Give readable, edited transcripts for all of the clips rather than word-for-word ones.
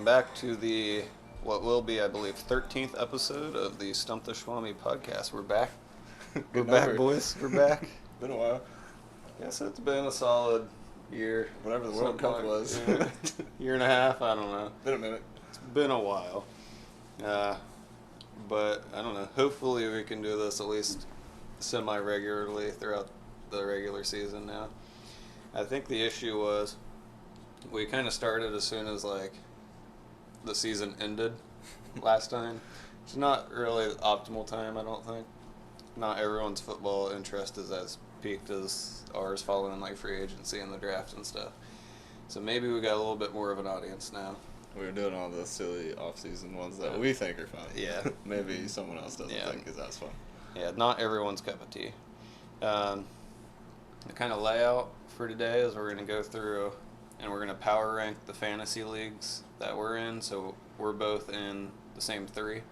welcome back to what will be, I believe, 13th episode of the Stump the Schwammy podcast. We're back. We're back, boys. We're back. Been a while. Yes, it's been a solid year. Whatever the World Cup was. Yeah. Year and a half, I don't know. Been a minute. It's been a while. But, I don't know. Hopefully we can do this at least semi-regularly throughout the regular season now. I think the issue was we kind of started as soon as, the season ended last time. It's not really the optimal time, I don't think. Not everyone's football interest is as peaked as ours following, free agency and the draft and stuff. So maybe we got a little bit more of an audience now. We were doing all the silly off-season ones that we think are fun. Yeah. Maybe someone else doesn't think is as fun. Yeah, not everyone's cup of tea. The kind of layout for today is we're going to go through and we're going to power rank the fantasy leagues that we're in. So we're both in the same three.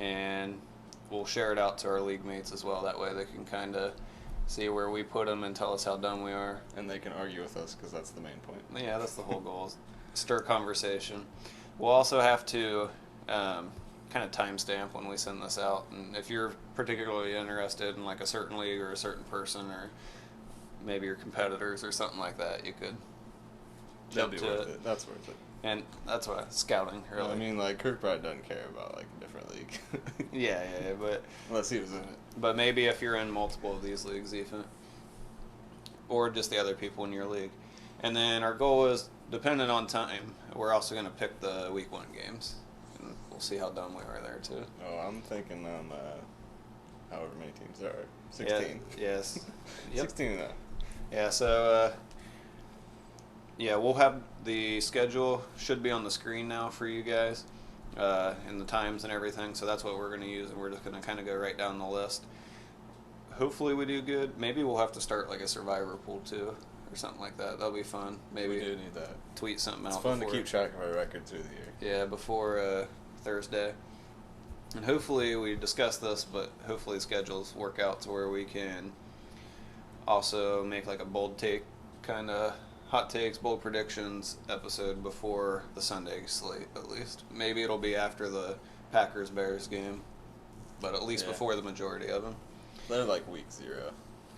And we'll share it out to our league mates as well. That way they can kind of see where we put them and tell us how dumb we are. And they can argue with us because that's the main point. Yeah, that's the whole goal. Stir conversation. We'll also have to kind of timestamp when we send this out. And if you're particularly interested in a certain league or a certain person or maybe your competitors or something like that, you could jump to worth it. That's worth it. And that's what scouting, really. I mean, Kirk probably doesn't care about a different league. Yeah, but unless he was in it. But maybe if you're in multiple of these leagues, even, or just the other people in your league. And then our goal is, depending on time, we're also going to pick the week 1 games. And we'll see how dumb we are there, too. Oh, I'm thinking however many teams there are. 16. Yeah, yes. Yep. 16 now. Yeah, so, we'll have the schedule, should be on the screen now for you guys, and the times and everything. So that's what we're going to use, and we're just going to kind of go right down the list. Hopefully we do good. Maybe we'll have to start a survivor pool, too. Or something like that. That'll be fun. Maybe we do need that. Tweet something out. It's fun to keep track of our record through the year. Yeah, before Thursday. And hopefully we discuss this, but hopefully schedules work out to where we can also make a bold take, kind of hot takes, bold predictions episode before the Sunday slate at least. Maybe it'll be after the Packers-Bears game, but at least before the majority of them. They're week 0.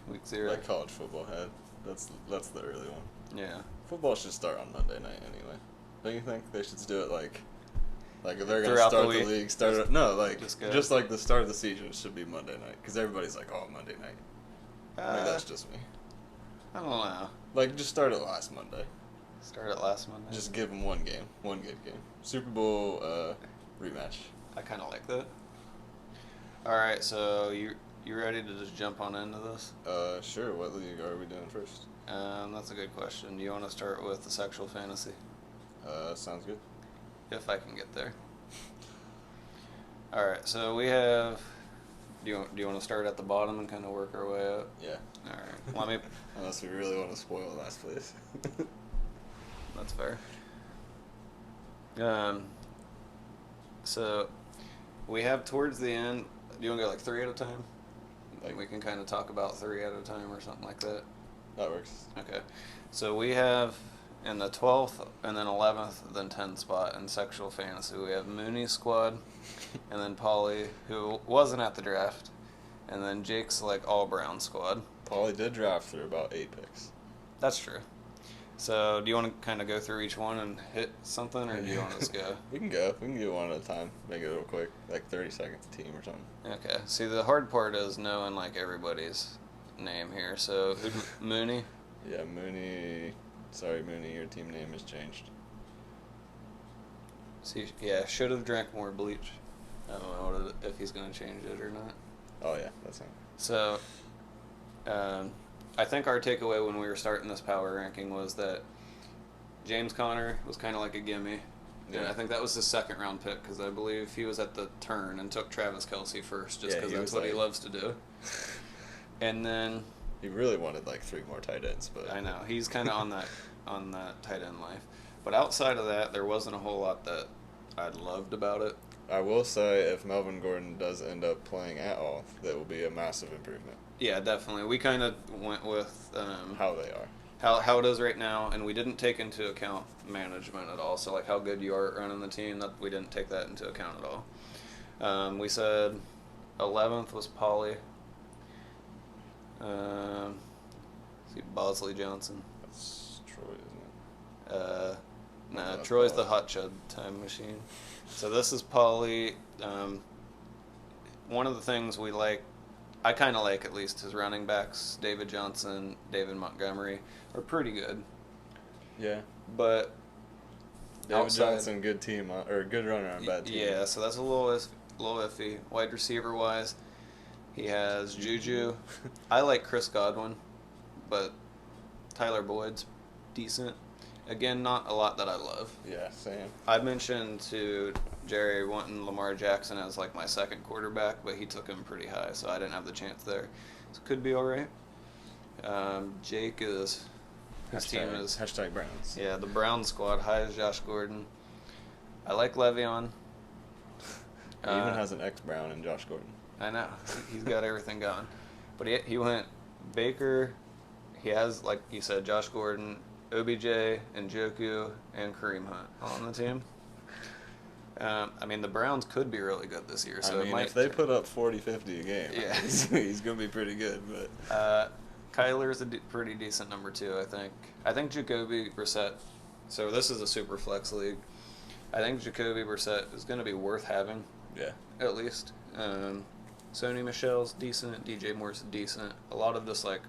Week 0. Like college football had. That's the early one. Yeah. Football should start on Monday night anyway. Don't you think they should do it if they're going to Throughout start the league? Just the start of the season should be Monday night because everybody's oh, Monday night. Maybe that's just me. I don't know. Just start it last Monday. Start it last Monday. Just give them one game, one good game. Super Bowl rematch. I kind of like that. All right, so you ready to just jump on into this? Sure. What league are we doing first? That's a good question. Do you want to start with the sexual fantasy? Sounds good. If I can get there. All right. So we have. Do you want to start at the bottom and kind of work our way up? Yeah. All right. Let me. Unless we really want to spoil last place. That's fair. So we have towards the end. Do you want to go 3 at a time? We can kind of talk about 3 at a time or something like that. That works. Okay. So we have in the 12th and then 11th, then 10th spot in sexual fantasy. We have Mooney's squad and then Polly, who wasn't at the draft, and then Jake's all Brown squad. Polly did draft through about 8 picks. That's true. So do you want to kind of go through each one and hit something, or do you want to just go? We can go. We can do one at a time. Make it real quick, 30 seconds a team or something. Okay. See, the hard part is knowing everybody's name here. So Mooney. Yeah, Mooney. Sorry, Mooney. Your team name has changed. See, yeah, should have drank more bleach. I don't know if he's going to change it or not. Oh yeah, that's him. So, I think our takeaway when we were starting this power ranking was that James Conner was kind of like a gimme. Yeah. And I think that was his 2nd round pick because I believe he was at the turn and took Travis Kelce first just because that's what he loves to do. And then he really wanted 3 more tight ends, but I know he's kind of on that tight end life. But outside of that, there wasn't a whole lot that I loved about it. I will say if Melvin Gordon does end up playing at all, that will be a massive improvement. Yeah, definitely. We kind of went with how they are. how it is right now, and we didn't take into account management at all. So like how good you are at running the team, that we didn't take that into account at all. We said 11th was Polly. See Bosley Johnson. That's Troy, isn't it? Nah, Troy's the hot chud time machine. So this is Polly. One of the things we like, I kind of like at least, his running backs, David Johnson, David Montgomery, are pretty good. Yeah. But David Johnson, good team, or good runner on bad team. Yeah, so that's a little iffy. Wide receiver wise, he has Juju. I like Chris Godwin, but Tyler Boyd's decent. Again, not a lot that I love. Yeah, same. I mentioned to Jerry wanting Lamar Jackson as like my second quarterback, but he took him pretty high, so I didn't have the chance there. So it could be all right. Jake is... His team is... Hashtag Browns. Yeah, the Browns squad. High as Josh Gordon. I like Le'Veon. He even has an ex-Brown in Josh Gordon. I know. He's got everything going. But he went Baker. He has, like you said, Josh Gordon, OBJ, Njoku, and Kareem Hunt on the team. I mean, the Browns could be really good this year. So if they put up 40-50 a game, yeah. he's going to be pretty good. But Kyler's a pretty decent number 2, I think. I think Jacoby Brissett. So this is a super flex league. I think Jacoby Brissett is going to be worth having. Yeah. At least. Sony Michel's decent. DJ Moore's decent. A lot of this, like,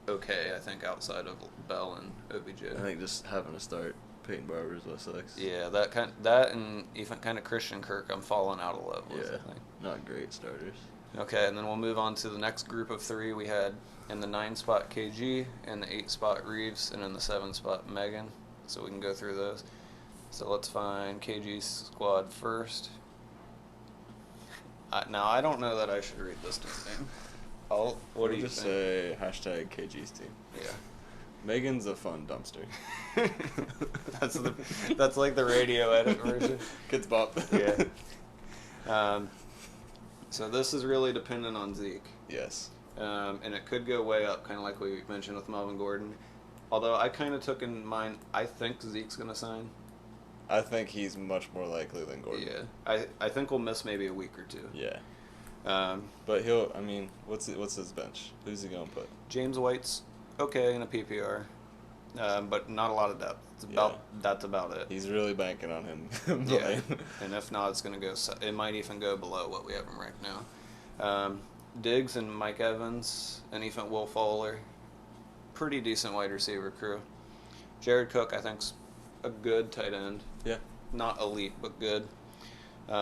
okay, I think, outside of Bell and OBJ. I think just having to start Peyton Barber is what sucks. Yeah, that and even kind of Christian Kirk, I'm falling out of love with. Yeah, not great starters. Okay, and then we'll move on to the next group of 3. We had in the 9 spot KG, in the 8 spot Reeves, and in the 7 spot Megan. So we can go through those. So let's find KG's squad first. Now, I don't know that I should read this name. What do you just think? Say hashtag KG's team. Yeah. Megan's a fun dumpster. that's like the radio edit version. Kids bop. Yeah. So this is really dependent on Zeke. Yes. And it could go way up, kind of like we mentioned with Melvin Gordon. Although I kind of took in mind, I think Zeke's going to sign. I think he's much more likely than Gordon. Yeah. I think we'll miss maybe a week or 2. Yeah. But what's his bench? Who's he going to put? James White's okay in a PPR, but not a lot of depth. That's about it. He's really banking on him. Yeah. And if not, it's going to go. It might even go below what we have him right now. Diggs and Mike Evans and even Will Fuller, pretty decent wide receiver crew. Jared Cook, I think's a good tight end. Yeah. Not elite, but good.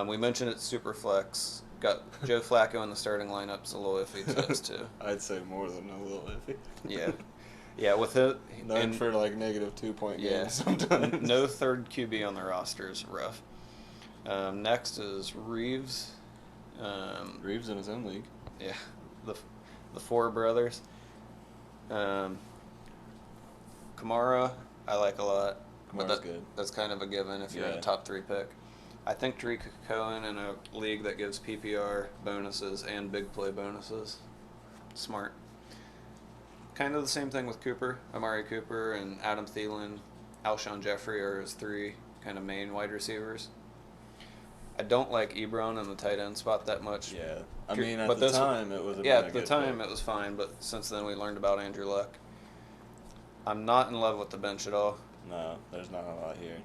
We mentioned it's super flex. Got Joe Flacco in the starting lineup's a little iffy to us too. I'd say more than a little iffy. Yeah. Yeah, with it. Known for like negative 2-point games sometimes. No third QB on the roster is rough. Next is Reeves. Reeves in his own league. Yeah. The 4 brothers. Kamara, I like a lot. Kamara's good. That's kind of a given if you're in a top 3 pick. I think Drake Cohen in a league that gives PPR bonuses and big play bonuses. Smart. Kind of the same thing with Cooper, Amari Cooper, and Adam Thielen, Alshon Jeffrey are his 3 kind of main wide receivers. I don't like Ebron in the tight end spot that much. Yeah, at the time it was a at the time it was fine, but since then we learned about Andrew Luck. I'm not in love with the bench at all. No, there's not a lot here.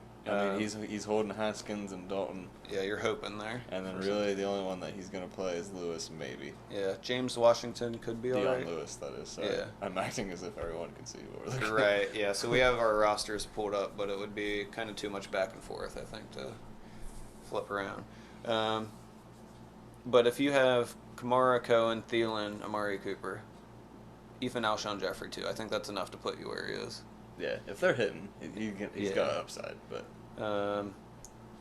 He's holding Haskins and Dalton. Yeah, you're hoping there. And then really the only one that he's going to play is Lewis, maybe. Yeah, James Washington could be all right. Deion Lewis, that is. Sorry. Yeah. I'm acting as if everyone can see what we're looking at. Right, yeah. So we have our rosters pulled up, but it would be kind of too much back and forth, I think, to flip around. But if you have Kamara, Cohen, Thielen, Amari Cooper, even Alshon Jeffrey, too, I think that's enough to put you where he is. Yeah, if they're hitting, he's got an upside. But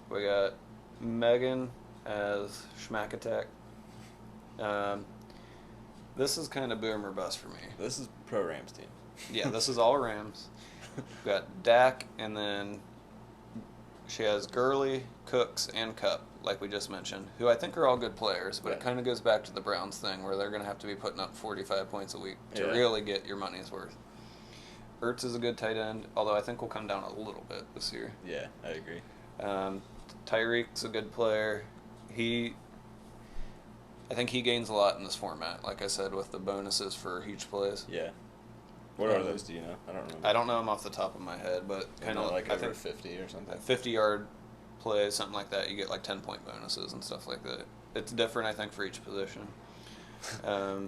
we got Megan as Schmack Attack. This is kind of boom or bust for me. This is pro Rams team. Yeah, this is all Rams. We got Dak, and then she has Gurley, Cooks, and Cup, like we just mentioned, who I think are all good players, but it kind of goes back to the Browns thing where they're going to have to be putting up 45 points a week to really get your money's worth. Ertz is a good tight end, although I think will come down a little bit this year. Yeah, I agree. Tyreek's a good player. I think he gains a lot in this format, like I said, with the bonuses for huge plays. Yeah. What are those? Do you know? I don't remember. I don't know them off the top of my head, but kind of like over 50 or something. 50-yard plays, something like that. You get like 10-point bonuses and stuff like that. It's different, I think, for each position.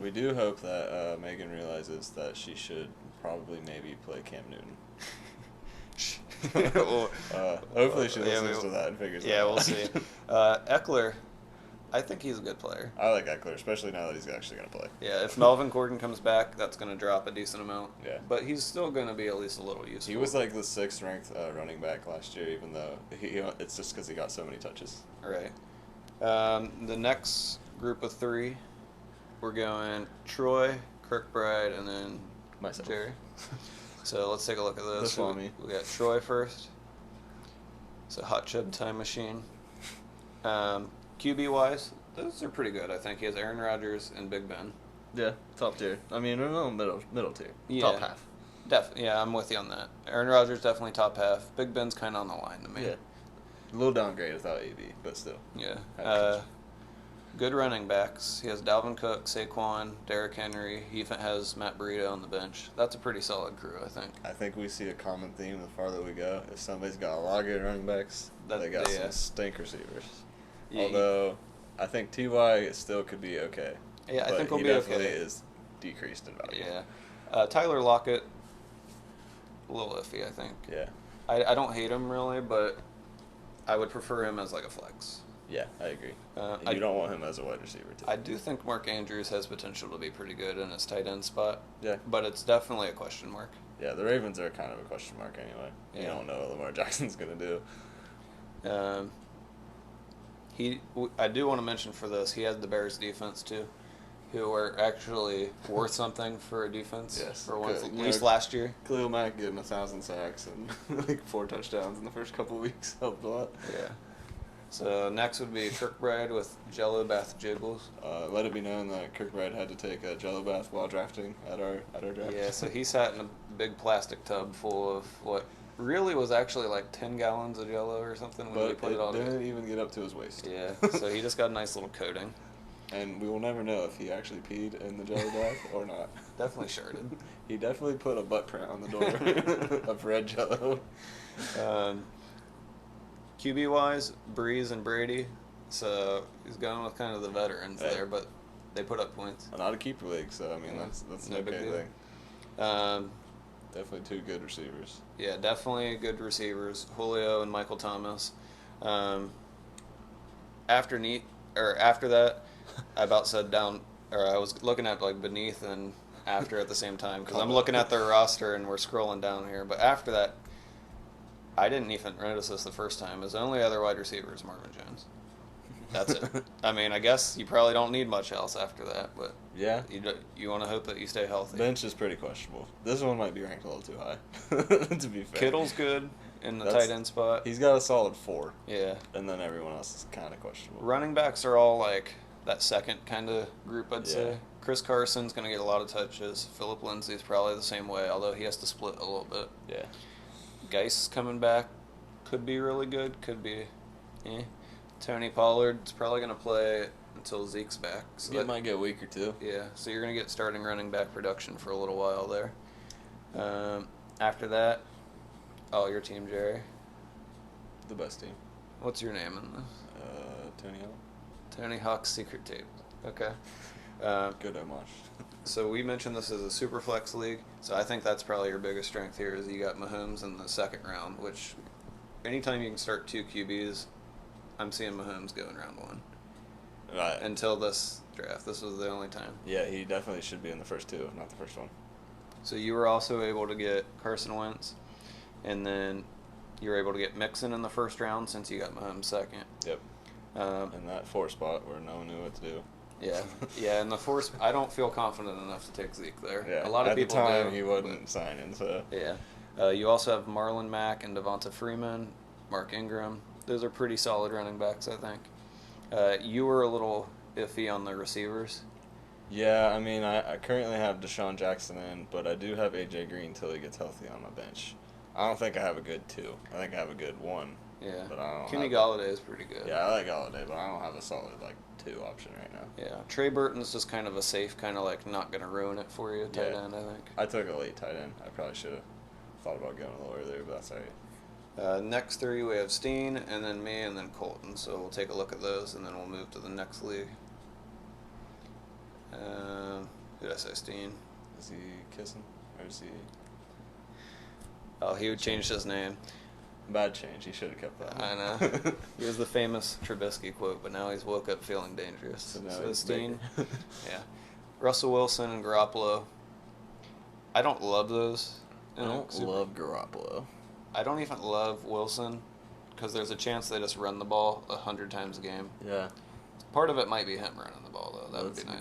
We do hope that Megan realizes that she should probably maybe play Cam Newton. Well, hopefully she listens to that and figures it out. Yeah, we'll see. Eckler, I think he's a good player. I like Eckler, especially now that he's actually going to play. Yeah, if Melvin Gordon comes back, that's going to drop a decent amount. Yeah. But he's still going to be at least a little useful. He was like the 6th ranked running back last year, even though it's just because he got so many touches. Right. The next group of 3, we're going Troy, Kirkbride, and then myself. Jerry. So let's take a look at this. The Schwammy. We got Troy first. It's a hot chub time machine. QB wise, those are pretty good. I think he has Aaron Rodgers and Big Ben. Yeah, top tier. I mean, middle tier. Yeah. Top half. Yeah, I'm with you on that. Aaron Rodgers definitely top half. Big Ben's kind of on the line to me. Yeah. A little downgrade without AB, but still. Yeah. Good running backs. He has Dalvin Cook, Saquon, Derrick Henry. He even has Matt Breida on the bench. That's a pretty solid crew, I think. I think we see a common theme the farther we go. If somebody's got a lot of good running backs, they got some stink receivers. Yeah, although, I think T.Y. still could be okay. Yeah, I think he'll be okay. He definitely is decreased in value. Yeah. Tyler Lockett, a little iffy, I think. Yeah. I don't hate him, really, but I would prefer him as like a flex. Yeah, I agree. You don't want him as a wide receiver, too. I do think Mark Andrews has potential to be pretty good in his tight end spot. Yeah. But it's definitely a question mark. Yeah, the Ravens are kind of a question mark anyway. Yeah. You don't know what Lamar Jackson's going to do. I do want to mention for this, he has the Bears defense, too, who are actually worth something for a defense. Yes. For once, at least last year. Khalil Mack getting 1,000 sacks and like 4 touchdowns in the first couple of weeks helped a lot. Yeah. So next would be Kirkbride with Jello Bath Jiggles. Let it be known that Kirkbride had to take a Jello bath while drafting at our draft. Yeah, so he sat in a big plastic tub full of what really was actually like 10 gallons of Jello or something when we put it all together. Didn't even get up to his waist. Yeah, so he just got a nice little coating. And we will never know if he actually peed in the Jello bath or not. Definitely sharded. He definitely put a butt print on the door of red Jello. QB-wise, Breeze and Brady. So he's going with kind of the veterans there, but they put up points. Not a keeper league, so I mean that's no an big okay deal. thing. Definitely 2 good receivers. Yeah, definitely good receivers, Julio and Michael Thomas. After that, I about said down, or I was looking at like beneath and after at the same time because I'm looking at their roster and we're scrolling down here. But after that, I didn't even notice this the first time. His only other wide receiver is Marvin Jones. That's it. I mean, I guess you probably don't need much else after that, but yeah, you want to hope that you stay healthy. Bench is pretty questionable. This one might be ranked a little too high, to be fair. Kittle's good in the tight end spot. He's got a solid 4. Yeah. And then everyone else is kind of questionable. Running backs are all like that second kind of group, I'd say. Chris Carson's going to get a lot of touches. Philip Lindsay's probably the same way, although he has to split a little bit. Yeah. Geis coming back could be really good, could be Tony Pollard's probably going to play until Zeke's back. So it might get a week or 2. Yeah, so you're going to get starting running back production for a little while there. After that, your team, Jerry. The best team. What's your name in this? Tony Hawk. Tony Hawk's Secret Tape. Okay. Good homage. So we mentioned this as a super flex league, so I think that's probably your biggest strength here is you got Mahomes in the second round, which anytime you can start 2 QBs, I'm seeing Mahomes go in round 1. Right. Until this draft. This was the only time. Yeah, he definitely should be in the first 2, not the first one. So you were also able to get Carson Wentz, and then you were able to get Mixon in the first round since you got Mahomes second. Yep. In that 4 spot where no one knew what to do. Yeah, and the 4 I don't feel confident enough to take Zeke there. Yeah, a lot of people at the time do, he wasn't signing, so. Yeah. You also have Marlon Mack and Devonta Freeman, Mark Ingram. Those are pretty solid running backs, I think. You were a little iffy on the receivers. Yeah, I mean, I currently have Deshaun Jackson in, but I do have AJ Green till he gets healthy on my bench. I don't think I have a good 2. I think I have a good 1. Yeah. But I don't Kenny have Galladay is pretty good. Yeah, I like Galladay, but I don't have a solid 2 option right now. Yeah. Trey Burton's just kind of a safe, kind of not going to ruin it for you tight end, I think. I took a late tight end. I probably should have thought about going a little earlier, but that's all right. Next 3 we have Steen, and then me, and then Colton. So we'll take a look at those, and then we'll move to the next league. Who did I say? Steen. Is he kissing? Or is he... Oh, he would change his name. Bad change. He should have kept that. I know. He was the famous Trubisky quote, but now he's woke up feeling dangerous. So Steen. Yeah. Russell Wilson and Garoppolo. I don't love those. I don't love Garoppolo. I don't even love Wilson because there's a chance they just run the ball 100 times a game. Yeah. Part of it might be him running the ball, though. That would be nice.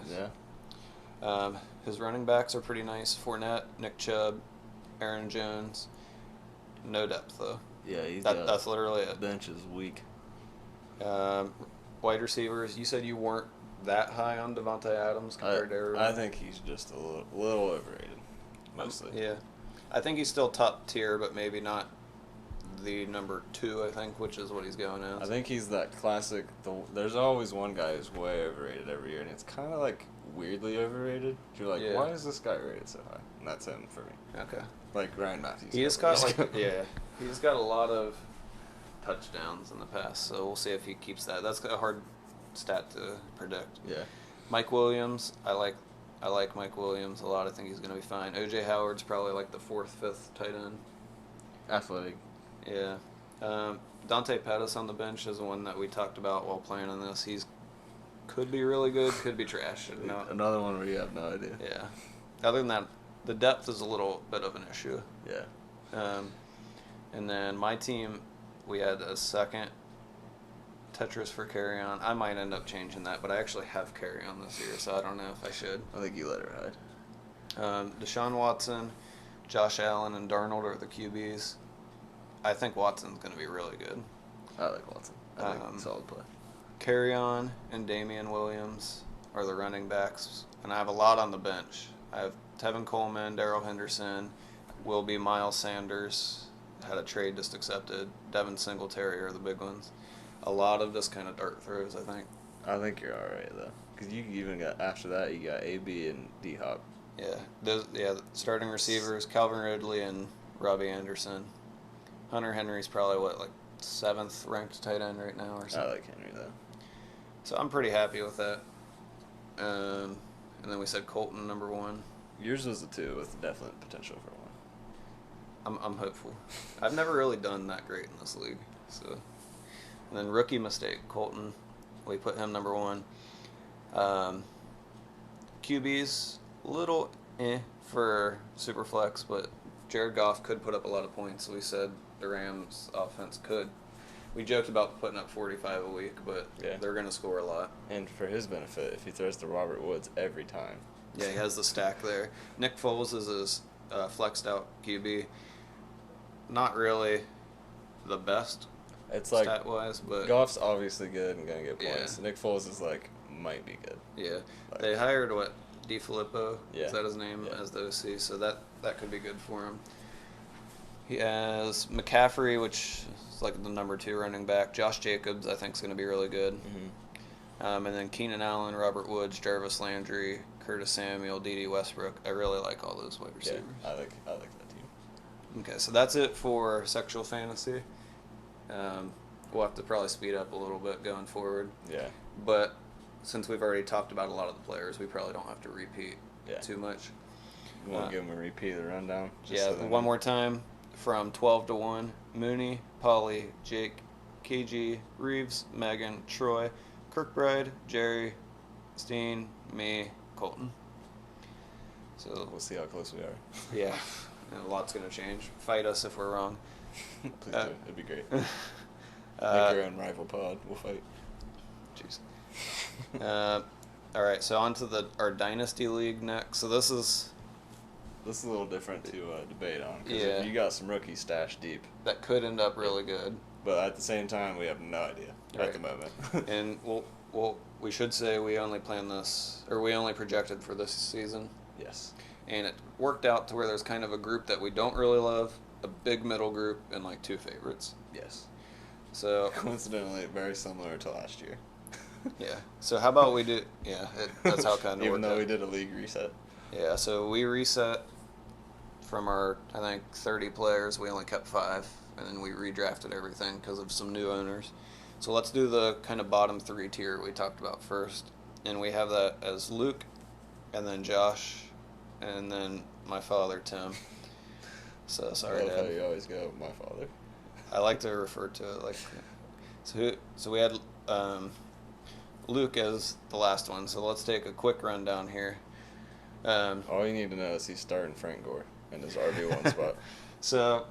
Yeah. His running backs are pretty nice. Fournette, Nick Chubb, Aaron Jones. No depth, though. Yeah, that's literally it. Bench is weak. Wide receivers, you said you weren't that high on Devontae Adams compared to everyone. I think he's just a little overrated, mostly. Yeah. I think he's still top tier, but maybe not the number 2, I think, which is what he's going as. I think he's that classic. There's always one guy who's way overrated every year, and it's kind of weirdly overrated. You're like, why is this guy rated so high? And that's him for me. Okay. Like Ryan Matthews. He's got he's got a lot of touchdowns in the past, so we'll see if he keeps that. That's a hard stat to predict. Yeah. Mike Williams, I like Mike Williams a lot. I think he's going to be fine. O.J. Howard's probably the 4th, 5th tight end. Athletic. Yeah. Dante Pettis on the bench is the one that we talked about while playing on this. He's could be really good, could be trash. No. Another one where you have no idea. Yeah. Other than that, the depth is a little bit of an issue. Yeah. And then my team, we had a second Tetris for carry on. I might end up changing that, but I actually have carry on this year, so I don't know if I should. I think you let it ride. Deshaun Watson, Josh Allen, and Darnold are the QBs. I think Watson's going to be really good. I like Watson. I think solid play. Carry on and Damian Williams are the running backs, and I have a lot on the bench. I have Tevin Coleman, Darrell Henderson, will be Miles Sanders, had a trade just accepted, Devin Singletary are the big ones. A lot of just kind of dart throws, I think. I think you're all right, though. Because you even got, after that, you got AB and D-Hop. Yeah. Starting receivers, Calvin Ridley and Robbie Anderson. Hunter Henry's probably, 7th ranked tight end right now or something. I like Henry, though. So I'm pretty happy with that. And then we said Colton, number 1. Yours was a 2 with definite potential for 1. I'm hopeful. I've never really done that great in this league. So, and then rookie mistake, Colton. We put him number 1. QB's little for Superflex, but Jared Goff could put up a lot of points. So we said the Rams offense could. We joked about putting up 45 a week, but they're going to score a lot. And for his benefit, if he throws to Robert Woods every time. Yeah, he has the stack there. Nick Foles is his flexed out QB. Not really the best stat-wise, but Goff's obviously good and going to get points. Nick Foles is might be good. Yeah. They hired DiFilippo, is that his name, as the OC, so that could be good for him. He has McCaffrey, which is the number 2 running back. Josh Jacobs, I think, is going to be really good. Mm-hmm. And then Keenan Allen, Robert Woods, Jarvis Landry, Curtis Samuel, D.D. Westbrook. I really like all those wide receivers. Yeah, I like that team. Okay, so that's it for sexual fantasy. We'll have to probably speed up a little bit going forward. Yeah. But since we've already talked about a lot of the players, we probably don't have to repeat too much. You want to give them a repeat of the rundown? One more time. From 12 to 1, Mooney, Polly, Jake, KG, Reeves, Megan, Troy, Kirkbride, Jerry, Steen, me, Colton. So we'll see how close we are. Yeah, a lot's going to change. Fight us if we're wrong. Please do. It'd be great. Make our own rival pod. We'll fight. Jeez. All right, so on to our Dynasty League next. So this is a little different to debate on. Because if you got some rookies stashed deep. That could end up really good. but at the same time, we have no idea at the moment. And we should say we only planned this, or we only projected for this season. Yes. And it worked out to where there's kind of a group that we don't really love, a big middle group, and like 2 favorites. Yes. So coincidentally, very similar to last year. Yeah. So how about we do? Yeah, that's how it kind of worked. Even though we did a league reset. Yeah. So we reset from our, I think, 30 players. We only kept 5, and then we redrafted everything because of some new owners. So let's do the kind of bottom 3 tier we talked about first, and we have that as Luke, and then Josh, and then my father Tim. So sorry, I love Dad. how you always go, my father. I like to refer to it like. So we had Luke as the last one. So let's take a quick rundown here. All you need to know is he's starting Frank Gore in his RB1 spot. So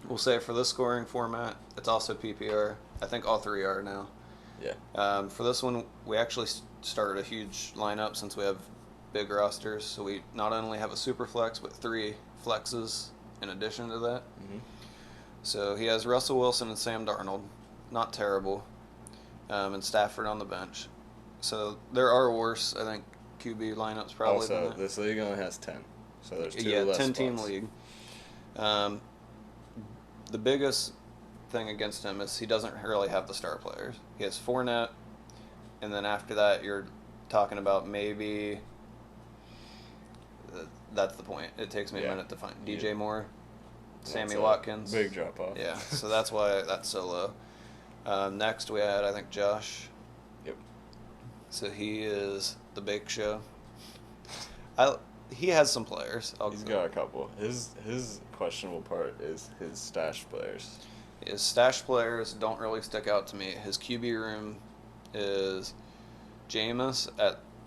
we'll say for this scoring format, it's also PPR. I think all 3 are now. Yeah. For this one, we actually started a huge lineup since we have big rosters. So we not only have a super flex, but 3 flexes in addition to that. Mm-hmm. So he has Russell Wilson and Sam Darnold. Not terrible. And Stafford on the bench. So there are worse, I think, QB lineups probably. Also, than that. this league only has 10. So there's 2 less 10-team spots. league. The biggest thing against him is he doesn't really have the star players. He has Fournette, and then after that you're talking about maybe that's the point. It takes me a minute to find DJ Moore, Sammy Watkins. Big drop off. Yeah, so that's why that's so low. Next we had, I think, Josh. Yep. So he is the big show. He has some players. He's got a couple. His questionable part is his stash players. His stash players don't really stick out to me. His QB room is Jameis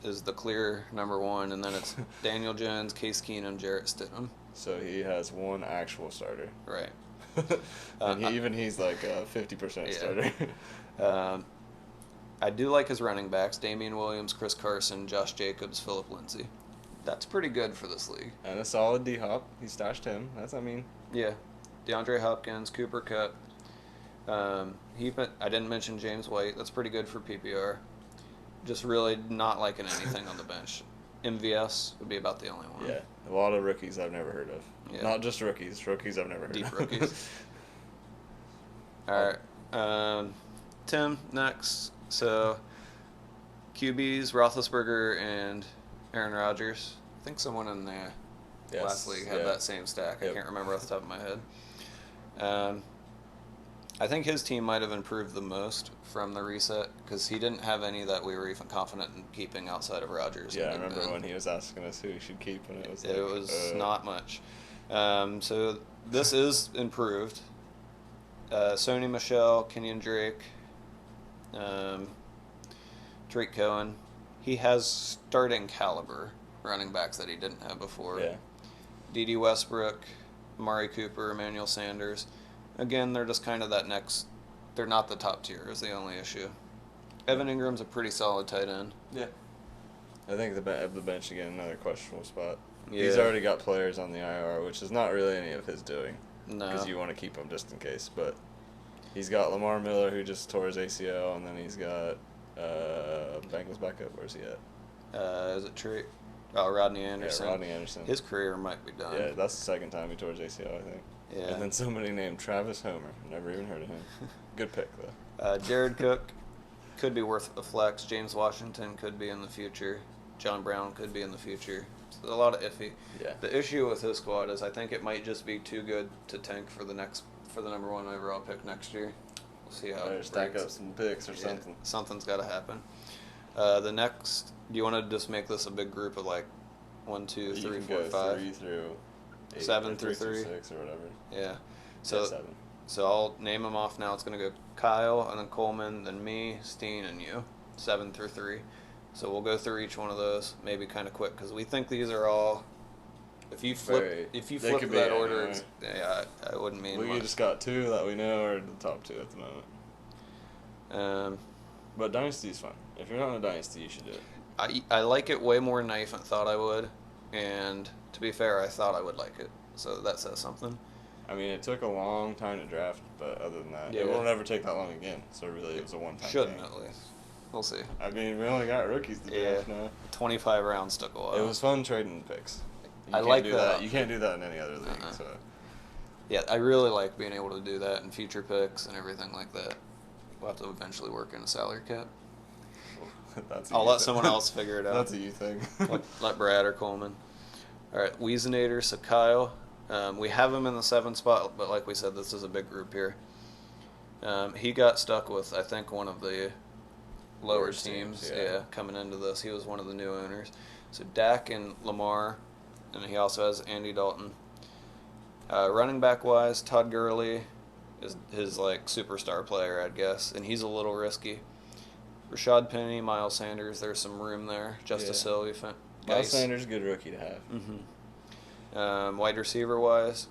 is the clear number 1, and then it's Daniel Jones, Case Keenum, Jarrett Stidham. So he has 1 actual starter. Right. And he's like a 50% starter. I do like his running backs: Damian Williams, Chris Carson, Josh Jacobs, Phillip Lindsay. That's pretty good for this league. And a solid D-Hop. He stashed him. Yeah. DeAndre Hopkins, Cooper Kupp. I didn't mention James White. That's pretty good for PPR. Just really not liking anything on the bench. MVS would be about the only one. Yeah. A lot of rookies I've never heard of. Yeah. Not just rookies. Rookies I've never heard of. Deep rookies. All right. Tim, next. So, QBs, Roethlisberger and Aaron Rodgers. I think someone in the last league had that same stack. I can't remember off the top of my head. I think his team might have improved the most from the reset because he didn't have any that we were even confident in keeping outside of Rodgers. Yeah, I remember when he was asking us who he should keep, and it was not much. So this is improved. Sony Michel, Kenyon Drake, Drake Cohen. He has starting caliber running backs that he didn't have before. Yeah. D.D. Westbrook, Amari Cooper, Emmanuel Sanders. Again, they're just kind of that next. They're not the top tier is the only issue. Evan Ingram's a pretty solid tight end. Yeah. I think the bench, again, another questionable spot. Yeah. He's already got players on the IR, which is not really any of his doing. No. Because you want to keep him just in case. But he's got Lamar Miller, who just tore his ACL, and then he's got Bengals backup. Where's he at? Is it Trey? Oh, Rodney Anderson. Yeah, Rodney Anderson. His career might be done. Yeah, that's the second time he tore his ACL, I think. Yeah. And then somebody named Travis Homer. Never even heard of him. Good pick, though. Jared Cook could be worth a flex. James Washington could be in the future. John Brown could be in the future. So a lot of iffy. Yeah. The issue with his squad is I think it might just be too good to tank for the number 1 overall pick next year. We'll see how it stack up some picks or something. Something's got to happen. The next, do you want to just make this a big group of like 1, 2, 3, 4, 5? 3 through 8, 7 through 3? 6 or whatever. Yeah. So 7. So I'll name them off now. It's going to go Kyle, and then Coleman, then me, Steen, and you. 7 through 3. So we'll go through each one of those, maybe kind of quick, because we think these are all. If you flip that order, yeah, I wouldn't mean We much. just got 2 that we know are the top 2 at the moment. But Dynasty's fun. If you're not in a Dynasty, you should do it. I like it way more than I thought I would, and to be fair, I thought I would like it, so that says something. I mean, it took a long time to draft, but other than that, Yeah. it will never take that long again. So really, it was a one-time Shouldn't thing. at least. We'll see. I mean, we only got rookies to draft now. 25 rounds took a while. It was fun trading picks. I like that. You can't do that in any other league. So. Yeah, I really like being able to do that in future picks and everything like that. We'll have to eventually work in a salary cap. I'll let someone else figure it out. That's a you thing. let Brad or Coleman. All right, Weezenator, Sakayo. We have him in the 7th spot, but like we said, this is a big group here. He got stuck with, I think, one of the lower teams. Coming into this. He was one of the new owners. So Dak and Lamar, and he also has Andy Dalton. Running back wise, Todd Gurley is his like superstar player, I'd guess, and he's a little risky. Rashad Penny, Miles Sanders, there's some room there. Justice Hill, Miles Sanders, good rookie to have. Mm-hmm. Wide receiver wise,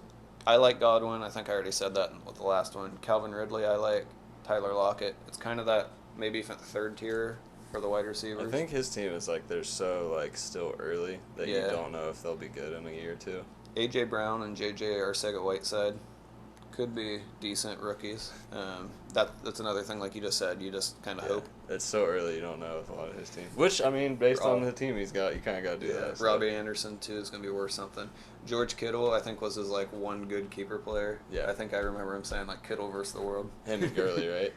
I like Godwin. I think I already said that with the last one. Calvin Ridley, I like. Tyler Lockett. It's kind of that maybe third tier for the wide receivers. I think his team is like they're so like still early that you don't know if they'll be good in a year or two. A.J. Brown and J.J. Arcega-Whiteside could be decent rookies. That's another thing, like you just said. You just kind of hope. It's so early, you don't know with a lot of his team. Which, I mean, based on the team he's got, you kind of got to do that. So. Robbie Anderson, too, is going to be worth something. George Kittle, I think, was his, like, one good keeper player. Yeah. I think I remember him saying, like, Kittle versus the world. Him and Gurley, right?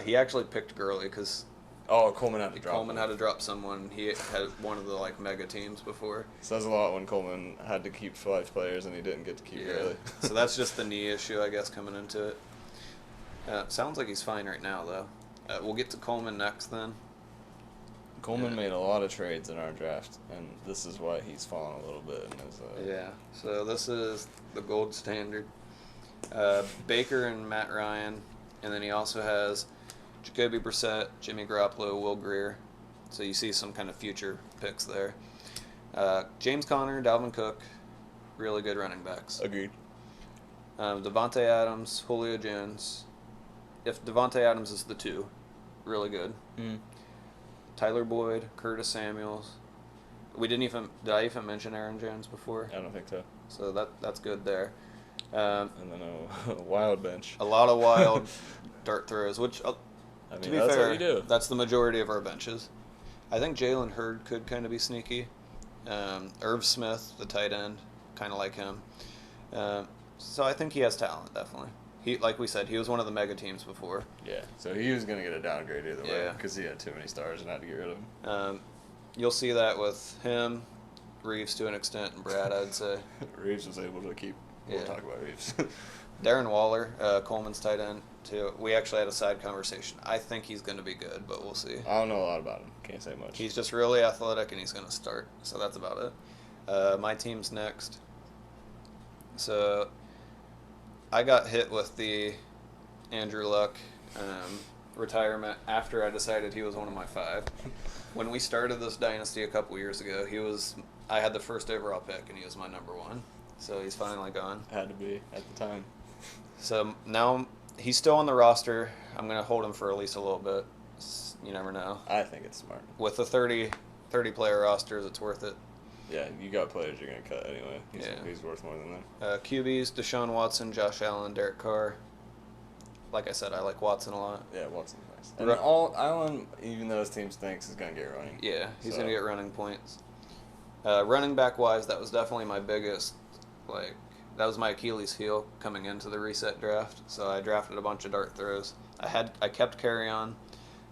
He actually picked Gurley because... Coleman had to drop Coleman had to drop someone. He had one of the, like, mega teams before. Says a lot when Coleman had to keep 5 players and he didn't get to keep Gurley. So that's just the knee issue, I guess, coming into it. Sounds like he's fine right now, though. We'll get to Coleman next, then. Coleman made a lot of trades in our draft, and this is why he's fallen a little bit. In his, So this is the gold standard. Baker and Matt Ryan, and then he also has Jacoby Brissett, Jimmy Garoppolo, Will Grier. So you see some kind of future picks there. James Conner, Dalvin Cook, really good running backs. Agreed. Devontae Adams, Julio Jones. If Devontae Adams is the 2, really good. Tyler Boyd, Curtis Samuels. Did I even mention Aaron Jones before? I don't think so. So that's good there. And then a wild bench. A lot of wild dart throws, which, to be that's fair, what you do. That's the majority of our benches. I think Jalen Hurd could kind of be sneaky. Irv Smith, the tight end, kind of like him. So I think he has talent, definitely. Like we said, he was one of the mega teams before. Yeah, so he was going to get a downgrade either way because he had too many stars and had to get rid of him. You'll see that with him, Reeves to an extent, and Brad, I'd say. Reeves was able to keep. We'll talk about Reeves. Darren Waller, Coleman's tight end, too. We actually had a side conversation. I think he's going to be good, but we'll see. I don't know a lot about him. Can't say much. He's just really athletic, and he's going to start. So that's about it. My team's next. So I got hit with the Andrew Luck retirement after I decided he was one of my 5. When we started this dynasty a couple years ago, I had the first overall pick, and he was my number 1. So he's finally gone. Had to be at the time. So now he's still on the roster. I'm going to hold him for at least a little bit. You never know. I think it's smart. With the 30 player rosters, it's worth it. Yeah, you got players you're going to cut anyway. He's worth more than that. QBs, Deshaun Watson, Josh Allen, Derek Carr. Like I said, I like Watson a lot. Yeah, Watson's nice. And Allen, even though his team stinks, is going to get running. Yeah, he's going to get running points. Running back-wise, that was definitely my biggest, that was my Achilles heel coming into the reset draft. So I drafted a bunch of dart throws. I kept carry on,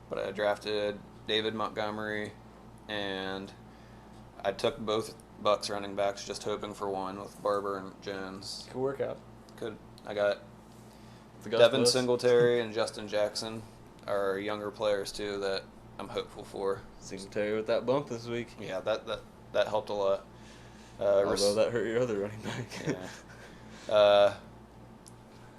but I drafted David Montgomery, and I took both Bucks running backs, just hoping for one with Barber and Jones. Could work out. I got Devin Singletary and Justin Jackson are younger players too that I'm hopeful for. Singletary with that bump this week. Yeah, that helped a lot. Although that hurt your other running back. Yeah.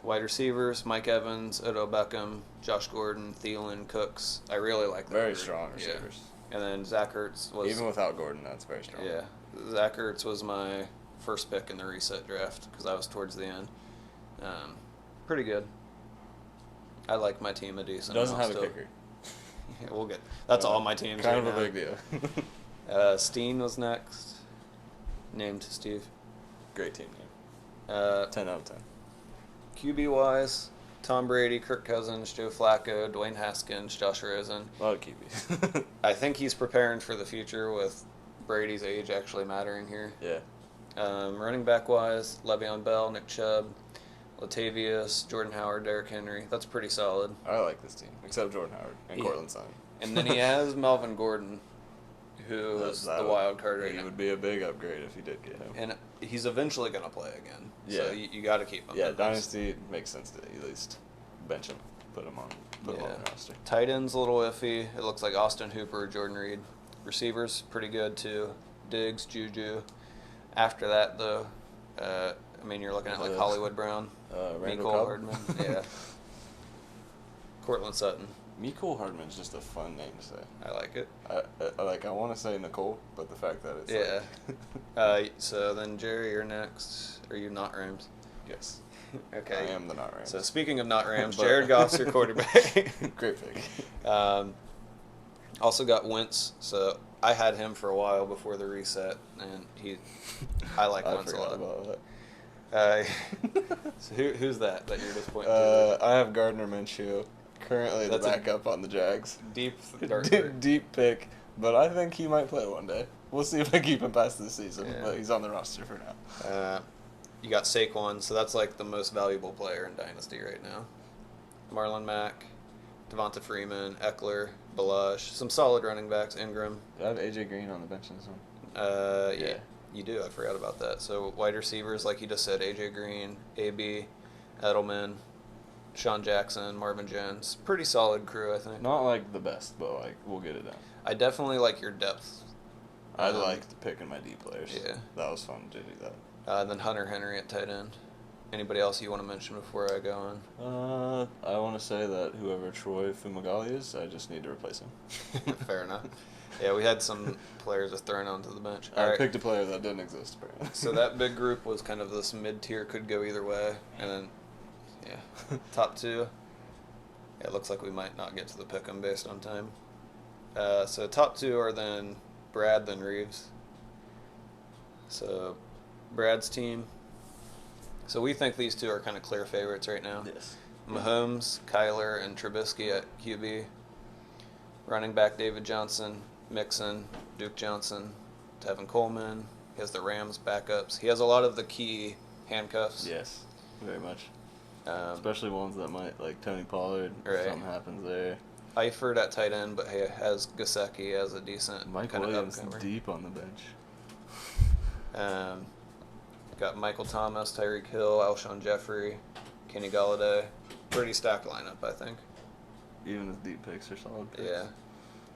Wide receivers: Mike Evans, Odell Beckham, Josh Gordon, Thielen, Cooks. I really like that. Very strong receivers. Yeah. And then Zach Ertz was... Even without Gordon, that's very strong. Yeah. Zach Ertz was my first pick in the reset draft because I was towards the end. Pretty good. I like my team a decent Doesn't have still. a kicker. Yeah, we'll get... That's all my teams kind right of a big deal. Steen was next. Named Steve. Great team name. 10 out of 10. QB-wise, Tom Brady, Kirk Cousins, Joe Flacco, Dwayne Haskins, Josh Rosen. A lot of QBs. I think he's preparing for the future with Brady's age actually mattering here. Yeah. Running back-wise, Le'Veon Bell, Nick Chubb, Latavius, Jordan Howard, Derrick Henry. That's pretty solid. I like this team, except Jordan Howard and Cortland Sutton. And then he has Melvin Gordon, who is the wild card right now. He would be a big upgrade if he did get him. And he's eventually going to play again. Yeah. So you got to keep him. Yeah, Dynasty makes sense to at least bench him, put him on the roster. Tight end's a little iffy. It looks like Austin Hooper, Jordan Reed. Receivers, pretty good too. Diggs, Juju. After that, though, you're looking at like Hollywood Brown, Mecole Hardman. Yeah. Cortland Sutton. Mecole Hardman's just a fun name to say. I like it. I want to say Nicole, but the fact that it's so then Jerry, you're next. Are you not Rams? Yes. Okay. I am the not Rams. So speaking of not Rams, Jared Goff's your quarterback. Great pick. Also got Wentz, so I had him for a while before the reset, and I like Wentz a lot. About that. So who's that you're disappointed to? I have Gardner Minshew, currently the backup on the Jags. Deep pick, but I think he might play one day. We'll see if I keep him past this season, but he's on the roster for now. You got Saquon, so that's like the most valuable player in Dynasty right now. Marlon Mack, Devonta Freeman, Eckler, Balash, some solid running backs, Ingram. Do I have AJ Green on the bench in this one? Yeah, you do. I forgot about that. So wide receivers, like you just said, AJ Green, AB, Edelman, Sean Jackson, Marvin Jones. Pretty solid crew, I think. Not like the best, but like we'll get it done. I definitely like your depth. I liked picking my D players. Yeah. That was fun to do that. Then Hunter Henry at tight end. Anybody else you want to mention before I go on? I want to say that whoever Troy Fumagalli is, I just need to replace him. Fair enough. Yeah, we had some players just thrown onto the bench. I picked a player that didn't exist, apparently. So that big group was kind of this mid-tier, could go either way. And then, top two. Yeah, it looks like we might not get to the pick 'em based on time. So top two are then Brad, then Reeves. So Brad's team. So we think these two are kind of clear favorites right now. Yes. Mahomes, Kyler, and Trubisky at QB. Running back David Johnson, Mixon, Duke Johnson, Tevin Coleman. He has the Rams backups. He has a lot of the key handcuffs. Yes, very much. Especially ones that might, like Tony Pollard, if something happens there. Eifert at tight end, but he has Gesicki as a decent Mike Williams deep on the bench. Got Michael Thomas, Tyreek Hill, Alshon Jeffrey, Kenny Galladay. Pretty stacked lineup, I think. Even his deep picks are solid picks. Yeah.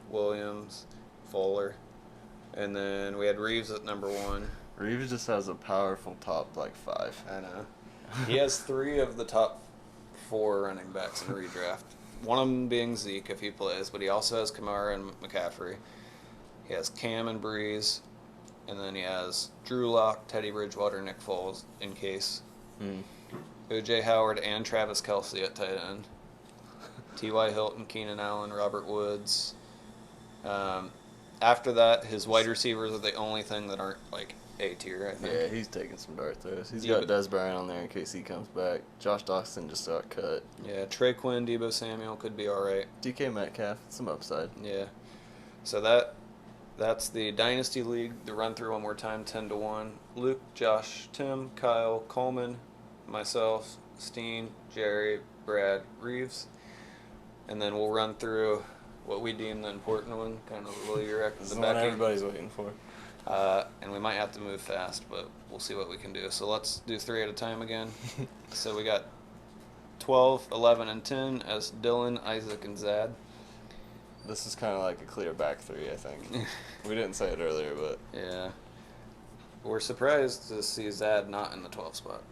Williams, Fuller. And then we had Reeves at number 1. Reeves just has a powerful top, 5. I know. He has 3 of the top 4 running backs in redraft. One of them being Zeke if he plays, but he also has Kamara and McCaffrey. He has Cam and Breeze. And then he has Drew Lock, Teddy Bridgewater, Nick Foles in case. O.J. Howard and Travis Kelce at tight end. T.Y. Hilton, Keenan Allen, Robert Woods. After that, his wide receivers are the only thing that aren't A tier, I think. Yeah, he's taking some dart throws. He's got Des Bryant on there in case he comes back. Josh Dawson just got cut. Yeah, Trey Quinn, Deebo Samuel could be all right. DK Metcalf, some upside. Yeah. So that's the Dynasty League. The run through one more time, 10-1. Luke, Josh, Tim, Kyle, Coleman, myself, Steen, Jerry, Brad, Reeves. And then we'll run through what we deem the important one, kind of the Becky. This is what everybody's waiting for. And we might have to move fast, but we'll see what we can do. So let's do 3 at a time again. So we got 12, 11, and 10 as Dylan, Isaac, and Zad. This is kind of like a clear back 3, I think. We didn't say it earlier, but... Yeah. We're surprised to see Zad not in the 12th spot.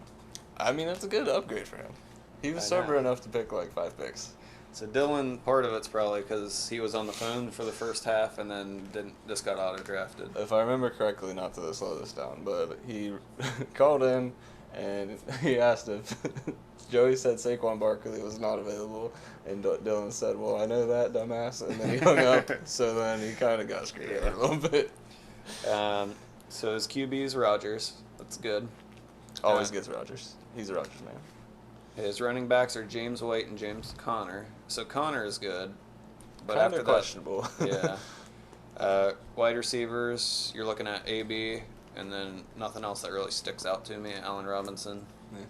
I mean, that's a good upgrade for him. He was sober enough to pick 5 picks. So Dylan, part of it's probably because he was on the phone for the first half and then just got auto-drafted. If I remember correctly, not to slow this down, but he called in and he asked if Joey said Saquon Barkley was not available, and Dylan said, "Well, I know that, dumbass," and then he hung up. So then he kind of got screwed over a little bit. So his QB is Rodgers. That's good. Always gets Rodgers. He's a Rodgers man. His running backs are James White and James Conner. So Conner is good, but Kinda after questionable. that, wide receivers, you're looking at AB, and then nothing else that really sticks out to me. Allen Robinson, Yeah.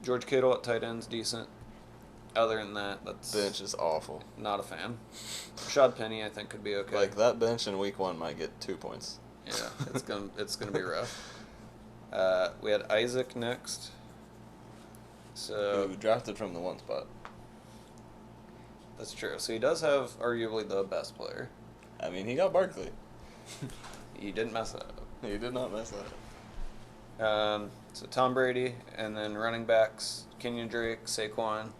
George Kittle at tight end's decent. Other than that, that's Bench is awful. not a fan. Rashad Penny, I think, could be okay. Like that bench in week 1 might get 2 points. Yeah, it's gonna be rough. We had Isaac next. So Who drafted from the 1 spot. that's true. So he does have arguably the best player. I mean, he got Barkley. He didn't mess that up. He did not mess that up. So Tom Brady, and then running backs, Kenyon Drake, Saquon.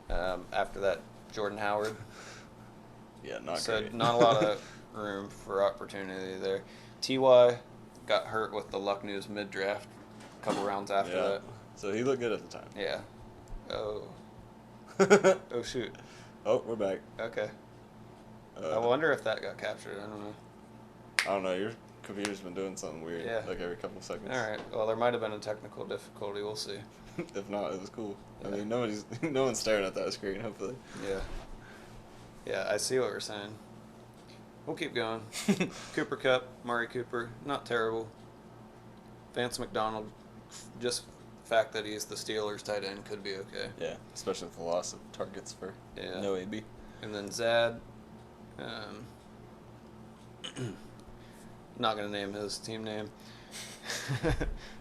After that, Jordan Howard. Yeah, not So great. not a lot of room for opportunity there. Ty got hurt with the Luck News mid-draft, a couple rounds after Yeah. that. So he looked good at the time. Yeah. Oh. Oh, shoot. Oh, we're back. Okay. I wonder if that got captured. I don't know. I don't know. Your computer's been doing something weird, Yeah. like every couple of seconds. All right. Well, there might have been a technical difficulty. We'll see. If not, it was cool. Yeah. I mean, no one's staring at that screen. Hopefully. Yeah. Yeah, I see what we're saying. We'll keep going. Cooper Kupp, Murray Cooper, not terrible. Vance McDonald, just the fact that he's the Steelers tight end could be okay. Yeah, especially with the loss of targets for Yeah. no AB. And then Zad, not going to name his team name.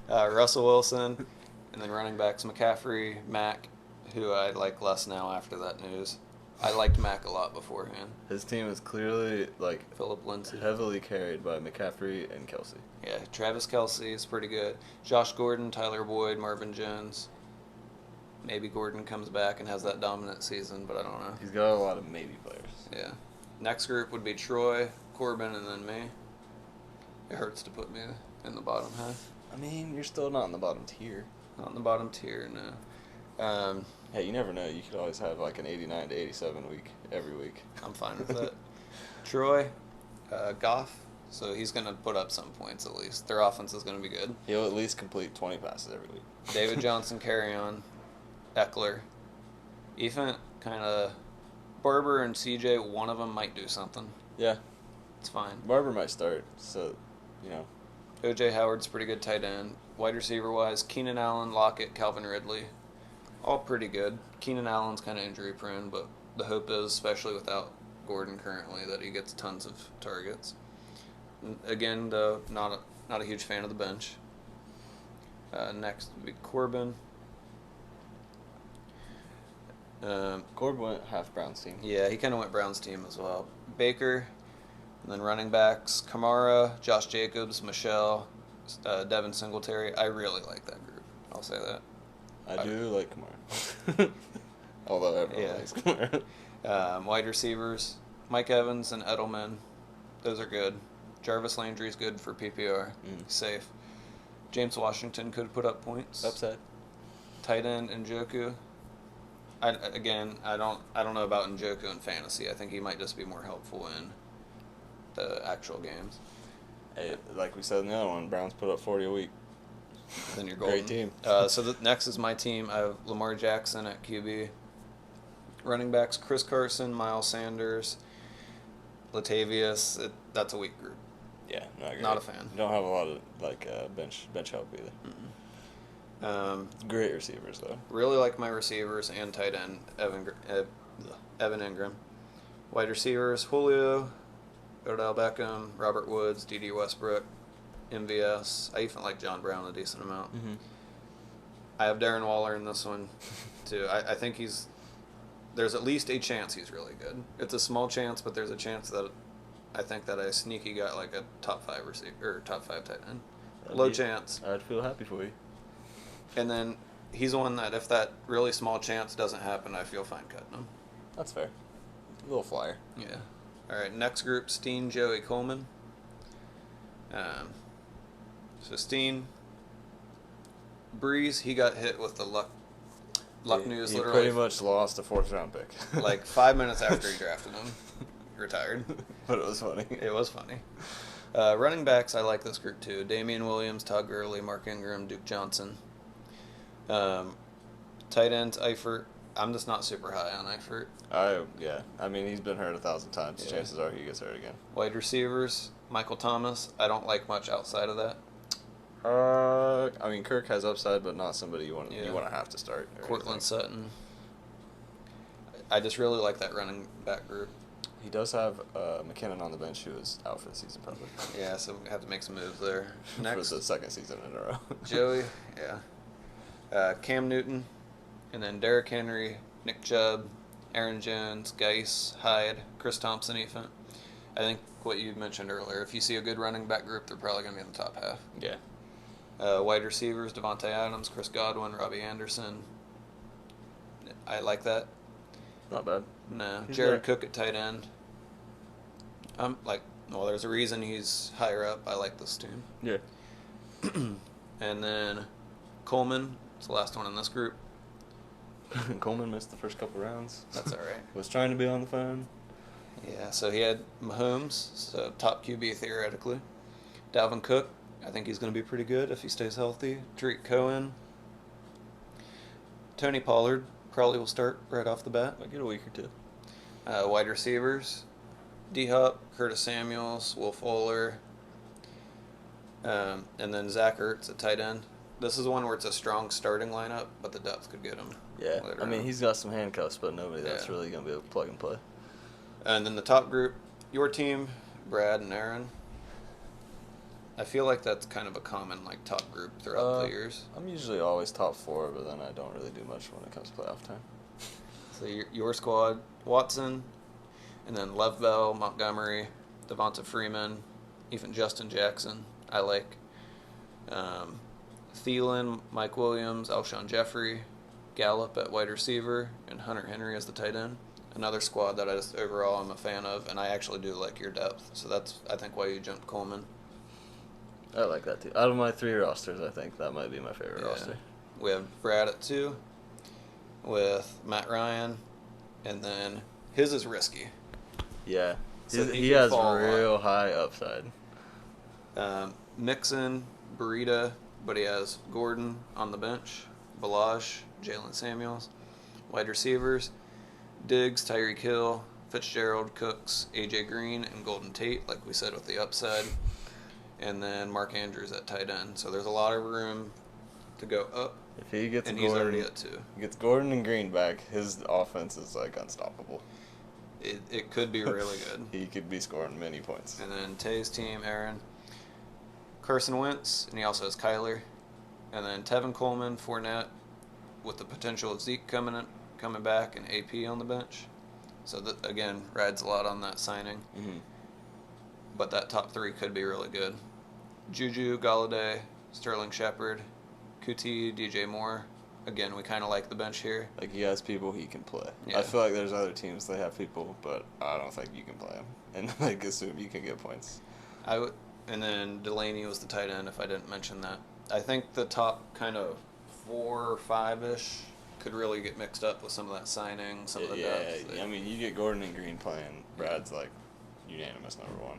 Russell Wilson, and then running backs McCaffrey, Mack, who I like less now after that news. I liked Mack a lot beforehand. His team is clearly like Philip Lindsay. heavily carried by McCaffrey and Kelsey. Yeah, Travis Kelce is pretty good. Josh Gordon, Tyler Boyd, Marvin Jones. Maybe Gordon comes back and has that dominant season, but I don't know. He's got a lot of maybe players. Yeah. Next group would be Troy, Corbin, and then me. It hurts to put me in the bottom half. I mean, you're still not in the bottom tier. Not in the bottom tier, no. Hey, you never know. You could always have like an 89 to 87 week every week. I'm fine with that. Troy, Goff, so he's going to put up some points at least. Their offense is going to be good. He'll at least complete 20 passes every week. David Johnson, carry on. Eckler. Even kind of Barber and CJ, one of them might do something. Yeah, It's fine. Barber might start, so, you know. O.J. Howard's pretty good tight end. Wide receiver-wise, Keenan Allen, Lockett, Calvin Ridley. All pretty good. Keenan Allen's kind of injury-prone, but the hope is, especially without Gordon currently, that he gets tons of targets. Again, though, not a huge fan of the bench. Next would be Corbin. Corbin went half Brown's team. Yeah, he kind of went Brown's team as well. Baker, and then running backs, Kamara, Josh Jacobs, Michelle, Devin Singletary. I really like that group. I'll say that. I do like Kamara. Although everyone likes Kamara. Wide receivers, Mike Evans and Edelman. Those are good. Jarvis Landry's good for PPR. Safe. James Washington could put up points. Upset. Tight end Njoku. I don't know about Njoku in fantasy. I think he might just be more helpful in the actual games. Hey, like we said in the other one, Browns put up 40 a week. Then you're golden. Great team. So the next is my team. I have Lamar Jackson at QB. Running backs, Chris Carson, Miles Sanders, Latavius. That's a weak group. Yeah, not great. Not a fan. You don't have a lot of like bench help either. Great receivers though. Really like my receivers and tight end Evan Ingram. Wide receivers, Julio, Odell Beckham, Robert Woods, D.D. Westbrook, MVS. I even like John Brown a decent amount. I have Darren Waller in this one too. I think there's at least a chance he's really good. It's a small chance, but there's a chance that I think that I sneaky got like a top 5 receiver or top 5 tight end. Low chance. I'd feel happy for you. And then he's one that if that really small chance doesn't happen, I feel fine cutting him. That's fair. A little flyer. Yeah. All right. Next group: Steen, Joey, Coleman. So Steen, Breeze, he got hit with the luck news. He Literally, pretty much lost a 4th round pick. like 5 minutes after he drafted him, retired. But it was funny. It was funny. Running backs, I like this group too. Damian Williams, Todd Gurley, Mark Ingram, Duke Johnson. Tight ends, Eifert. I'm just not super high on Eifert. I mean, he's been hurt 1,000 times. Yeah. Chances are he gets hurt again. Wide receivers, Michael Thomas. I don't like much outside of that. I mean, Kirk has upside, but not somebody you want to have to start. Cortland Sutton. I just really like that running back group. He does have McKinnon on the bench, who is out for the season probably. Yeah, so we have to make some moves there. Next, for the second season in a row. Joey, yeah. Cam Newton, and then Derrick Henry, Nick Chubb, Aaron Jones, Geis, Hyde, Chris Thompson, even. I think what you mentioned earlier, if you see a good running back group, they're probably going to be in the top half. Yeah. Wide receivers, Devontae Adams, Chris Godwin, Robbie Anderson. I like that. Not bad. No. He's Jared there. Cook at tight end. There's a reason he's higher up. I like this team. Yeah. And then Coleman, it's the last one in this group. Coleman missed the first couple rounds. That's all right. Was trying to be on the phone. Yeah, so he had Mahomes, so top QB theoretically. Dalvin Cook, I think he's going to be pretty good if he stays healthy. Tariq Cohen. Tony Pollard probably will start right off the bat. Might get a week or two. Wide receivers, D-Hop, Curtis Samuels, Will Fuller, and then Zach Ertz at tight end. This is one where it's a strong starting lineup, but the depth could get him. Yeah, later I mean, on. he's got some handcuffs, but nobody that's Yeah. really going to be able to plug and play. And then the top group, your team, Brad and Aaron. I feel like that's kind of a common top group throughout the years. I'm usually always top 4, but then I don't really do much when it comes to playoff time. So your squad, Watson, and then Lev Bell, Montgomery, Devonta Freeman, even Justin Jackson, I like. Thielen, Mike Williams, Alshon Jeffrey, Gallup at wide receiver, and Hunter Henry as the tight end. Another squad that I just overall I'm a fan of, and I actually do like your depth. So that's, I think, why you jumped Coleman. I like that too. Out of my 3 rosters, I think that might be my favorite roster. We have Brad at 2 with Matt Ryan, and then his is risky. Yeah. So he can has fall real high upside. Mixon, Burita, but he has Gordon on the bench, Balaj, Jalen Samuels. Wide receivers, Diggs, Tyreek Hill, Fitzgerald, Cooks, AJ Green, and Golden Tate, like we said with the upside. And then Mark Andrews at tight end. So there's a lot of room to go up. If he gets and Gordon, he's already at 2. Gets Gordon and Green back, his offense is unstoppable. It could be really good. He could be scoring many points. And then Tay's team, Aaron, Carson Wentz, and he also has Kyler. And then Tevin Coleman, Fournette, with the potential of Zeke coming back, and AP on the bench. So that again rides a lot on that signing. Mm-hmm. But that top 3 could be really good. Juju, Galladay, Sterling Shepard, Kuti, DJ Moore. Again, we kind of like the bench here. Like, he has people he can play. Yeah. I feel like there's other teams that have people, but I don't think you can play them. And, assume you can get points. And then Delaney was the tight end, if I didn't mention that. I think the top kind of 4 or 5-ish could really get mixed up with some of that signing, some of the depth. I mean, you get Gordon and Green playing, Brad's, unanimous number 1.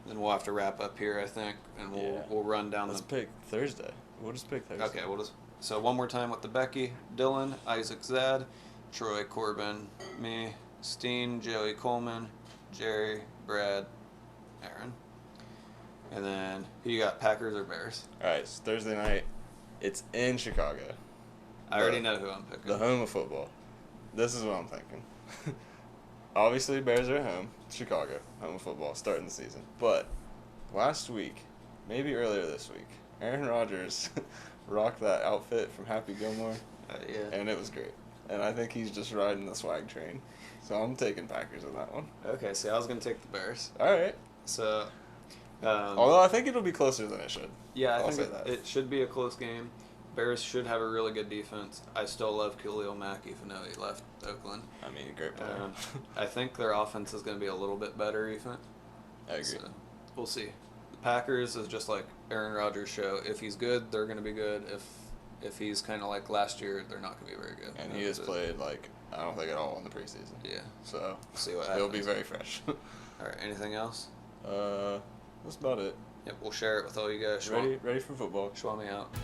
Then we'll have to wrap up here, I think, and we'll run down Let's pick Thursday. We'll just pick Thursday. Okay, so one more time with the Becky, Dylan, Isaac Zad, Troy, Corbin, me, Steen, Joey Coleman, Jerry, Brad, Aaron. And then who you got, Packers or Bears? All right, so Thursday night. It's in Chicago. I already know who I'm picking. The home of football. This is what I'm thinking. Obviously, Bears are at home. Chicago, home of football, starting the season. But last week, maybe earlier this week, Aaron Rodgers rocked that outfit from Happy Gilmore. Yeah. And it was great. And I think he's just riding the swag train. So I'm taking Packers on that one. Okay, see, I was going to take the Bears. All right. So, although I think it'll be closer than it should. Yeah, I I'll think say that. it should be a close game. Bears should have a really good defense. I still love Khalil Mack, even though he left Oakland. I mean, great player. I think their offense is going to be a little bit better, even. I agree. So, we'll see. The Packers is just like Aaron Rodgers' show. If he's good, they're going to be good. If he's kind of like last year, they're not going to be very good. And he has played, I don't think at all in the preseason. Yeah. So See what he'll happens. be very fresh. All right, anything else? That's about it. Yep, we'll share it with all you guys. Ready for football. Schwammy out.